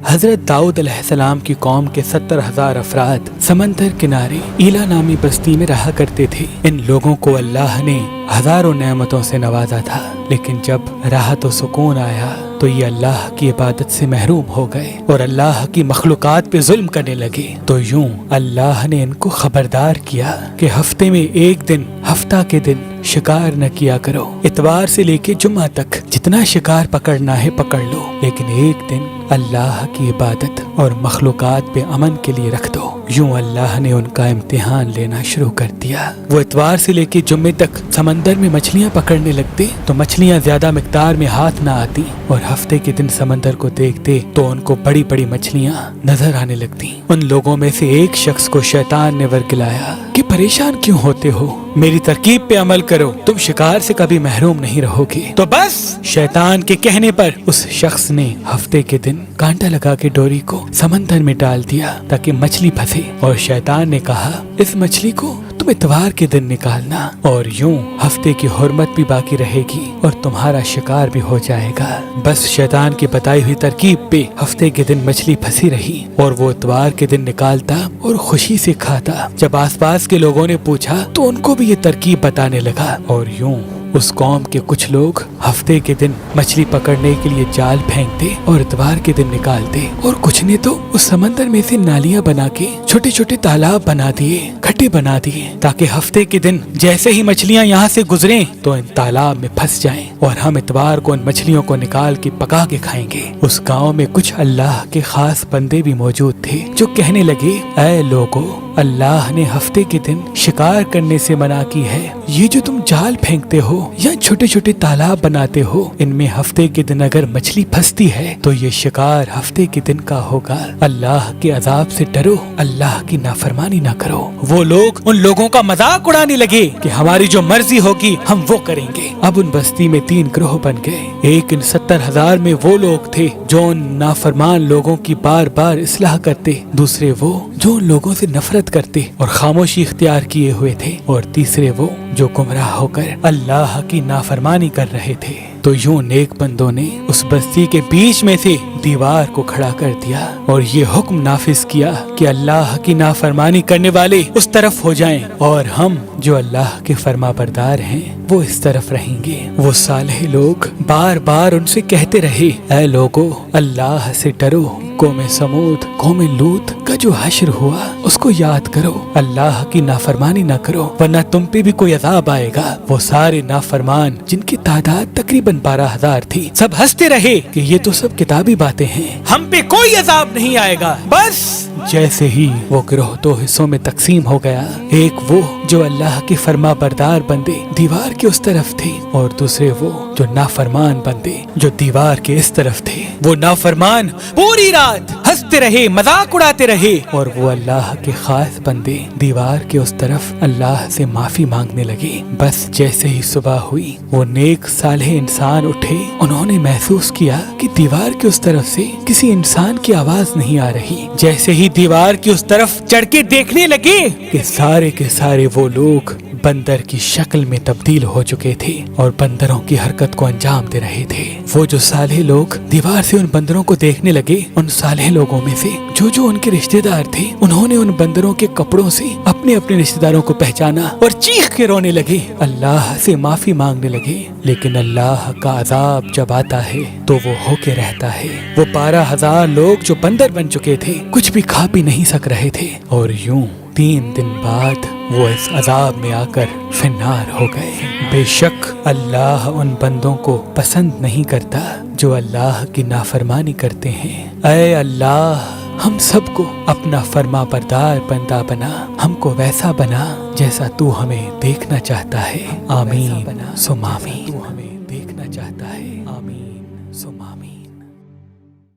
حضرت داؤد علیہ السلام کی قوم کے 70,000 افراد سمندر کنارے ایلا نامی بستی میں رہا کرتے تھے۔ ان لوگوں کو اللہ نے ہزاروں نعمتوں سے نوازا تھا، لیکن جب راحت و سکون آیا تو یہ اللہ کی عبادت سے محروم ہو گئے اور اللہ کی مخلوقات پہ ظلم کرنے لگے۔ تو یوں اللہ نے ان کو خبردار کیا کہ ہفتے میں ایک دن، ہفتہ کے دن شکار نہ کیا کرو۔ اتوار سے لے کے جمعہ تک جتنا شکار پکڑنا ہے پکڑ لو، لیکن ایک دن اللہ کی عبادت اور مخلوقات پہ امن کے لیے رکھ دو۔ یوں اللہ نے ان کا امتحان لینا شروع کر دیا۔ وہ اتوار سے لے کے جمعے تک سمندر میں مچھلیاں پکڑنے لگتے تو مچھلیاں زیادہ مقدار میں ہاتھ نہ آتی، اور ہفتے کے دن سمندر کو دیکھتے تو ان کو بڑی بڑی مچھلیاں نظر آنے لگتی۔ ان لوگوں میں سے ایک شخص کو شیطان نے ورگلایا کہ پریشان کیوں ہوتے ہو، میری ترکیب پہ عمل کرو، تم شکار سے کبھی محروم نہیں رہو گے۔ تو بس شیطان کے کہنے پر اس شخص نے ہفتے کے دن کانٹا لگا کے ڈوری کو سمندر میں ڈال دیا تاکہ مچھلی پھنسے، اور شیطان نے کہا اس مچھلی کو تم اتوار کے دن نکالنا، اور یوں ہفتے کی حرمت بھی باقی رہے گی اور تمہارا شکار بھی ہو جائے گا۔ بس شیطان کی بتائی ہوئی ترکیب پہ ہفتے کے دن مچھلی پھنسی رہی اور وہ اتوار کے دن نکالتا اور خوشی سے کھاتا۔ جب آس پاس کے لوگوں نے پوچھا تو ان کو بھی یہ ترکیب بتانے لگا، اور یوں اس قوم کے کچھ لوگ ہفتے کے دن مچھلی پکڑنے کے لیے جال پھینکتے اور اتوار کے دن نکالتے، اور کچھ نے تو اس سمندر میں سے نالیاں بنا کے چھوٹے چھوٹے تالاب بنا دیے، کھڈے بنا دیے، تاکہ ہفتے کے دن جیسے ہی مچھلیاں یہاں سے گزریں تو ان تالاب میں پھنس جائیں اور ہم اتوار کو ان مچھلیوں کو نکال کے پکا کے کھائیں گے۔ اس گاؤں میں کچھ اللہ کے خاص بندے بھی موجود تھے جو کہنے لگے، اے لوگو، اللہ نے ہفتے کے دن شکار کرنے سے منع کی ہے۔ یہ جو تم جال پھینکتے ہو یا چھوٹے چھوٹے تالاب بناتے ہو، ان میں ہفتے کے دن اگر مچھلی پھنستی ہے تو یہ شکار ہفتے کے دن کا ہوگا۔ اللہ کے عذاب سے ڈرو، اللہ کی نافرمانی نہ کرو۔ وہ لوگ ان لوگوں کا مذاق اڑانے لگے کہ ہماری جو مرضی ہوگی ہم وہ کریں گے۔ اب ان بستی میں 3 گروہ بن گئے۔ ایک ان 70,000 میں وہ لوگ تھے جو ان نافرمان لوگوں کی بار بار اصلاح کرتے، دوسرے وہ جو ان لوگوں سے نفرت کرتے اور خاموشی اختیار کیے ہوئے تھے، اور تیسرے وہ جو گمراہ ہو کر اللہ کی نافرمانی کر رہے تھے۔ تو یوں نیک بندوں نے اس بستی کے بیچ میں سے دیوار کو کھڑا کر دیا اور یہ حکم نافذ کیا کہ اللہ کی نافرمانی کرنے والے اس طرف ہو جائیں اور ہم جو اللہ کے فرما بردار ہیں وہ اس طرف رہیں گے۔ وہ صالح لوگ بار بار ان سے کہتے رہے، اے لوگو، اللہ سے ڈرو، قوم سمود، قوم لوط کا جو حشر ہوا اس کو یاد کرو، اللہ کی نافرمانی نہ کرو ورنہ تم پہ بھی کوئی عذاب آئے گا۔ وہ سارے نافرمان جن کی تعداد تقریباً 12,000 تھی، سب ہنستے رہے کہ یہ تو سب کتابی باتیں ہیں، ہم پہ کوئی عذاب نہیں آئے گا۔ بس جیسے ہی وہ گروہ 2 حصوں میں تقسیم ہو گیا، ایک وہ جو اللہ کے فرما بردار بندے دیوار کے اس طرف تھے، اور دوسرے وہ جو نافرمان بندے جو دیوار کے اس طرف تھے۔ وہ نافرمان پوری رات ہنستے رہے، مذاق اڑاتے رہے، اور وہ اللہ کے خاص بندے دیوار کے اس طرف اللہ سے معافی مانگنے لگے۔ بس جیسے ہی صبح ہوئی، وہ نیک صالح انسان اٹھے، انہوں نے محسوس کیا کہ دیوار کے اس طرف سے کسی انسان کی آواز نہیں آ رہی۔ جیسے ہی دیوار کی اس طرف چڑھ کے دیکھنے لگے کہ سارے کے سارے وہ لوگ بندر کی شکل میں تبدیل ہو چکے تھے اور بندروں کی حرکت کو انجام دے رہے تھے۔ وہ جو صالح لوگ دیوار سے ان بندروں کو دیکھنے لگے، ان صالح لوگوں میں سے جو ان کے رشتہ دار تھے، انہوں نے ان بندروں کے کپڑوں سے اپنے اپنے رشتہ داروں کو پہچانا اور چیخ کے رونے لگے، اللہ سے معافی مانگنے لگے۔ لیکن اللہ کا عذاب جب آتا ہے تو وہ ہو کے رہتا ہے۔ وہ 12,000 لوگ جو بندر بن چکے تھے کچھ بھی کھا پی نہیں سک رہے تھے، اور یوں 3 دن بعد وہ اس عذاب میں آ کر فنار ہو گئے۔ بے شک اللہ ان بندوں کو پسند نہیں کرتا جو اللہ کی نافرمانی کرتے ہیں۔ اے اللہ، ہم سب کو اپنا فرما بردار بندہ بنا، ہم کو ویسا بنا جیسا تو ہمیں دیکھنا چاہتا ہے۔ آمین ثم آمین۔